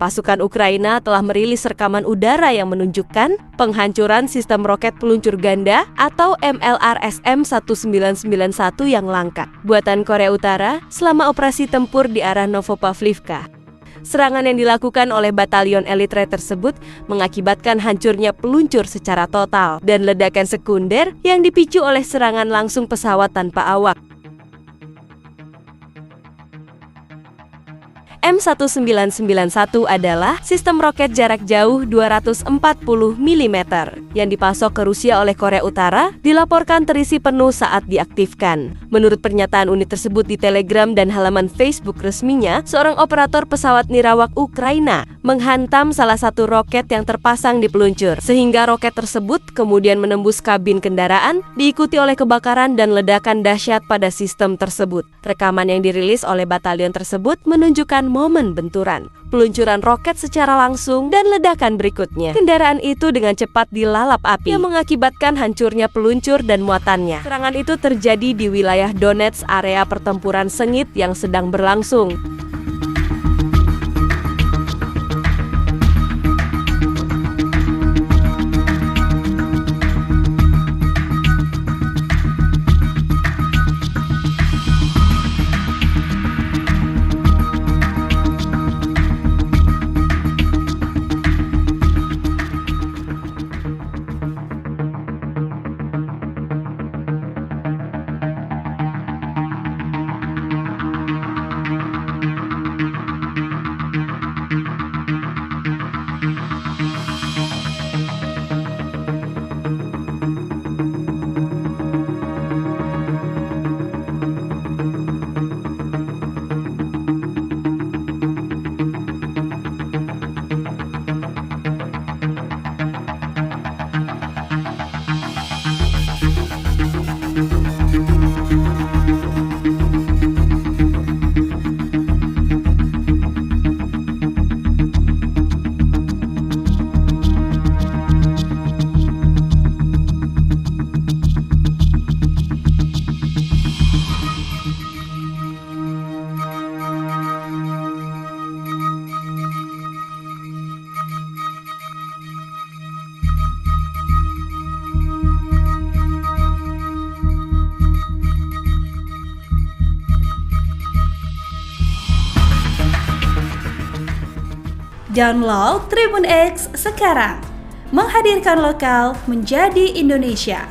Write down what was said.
Pasukan Ukraina telah merilis rekaman udara yang menunjukkan penghancuran sistem roket peluncur ganda atau MLRS-M1991 yang langka buatan Korea Utara selama operasi tempur di arah Novopavlivka. Serangan yang dilakukan oleh batalion elitre tersebut mengakibatkan hancurnya peluncur secara total dan ledakan sekunder yang dipicu oleh serangan langsung pesawat tanpa awak. M1991 adalah sistem roket jarak jauh 240 mm yang dipasok ke Rusia oleh Korea Utara, dilaporkan terisi penuh saat diaktifkan. Menurut pernyataan unit tersebut di Telegram dan halaman Facebook resminya, seorang operator pesawat nirawak Ukraina menghantam salah satu roket yang terpasang di peluncur, sehingga roket tersebut kemudian menembus kabin kendaraan, diikuti oleh kebakaran dan ledakan dahsyat pada sistem tersebut. Rekaman yang dirilis oleh batalion tersebut menunjukkan momen benturan, peluncuran roket secara langsung, dan ledakan berikutnya. Kendaraan itu dengan cepat dilalap api yang mengakibatkan hancurnya peluncur dan muatannya. Serangan itu terjadi di wilayah Donetsk, area pertempuran sengit yang sedang berlangsung. Download Tribun X sekarang, menghadirkan lokal menjadi Indonesia.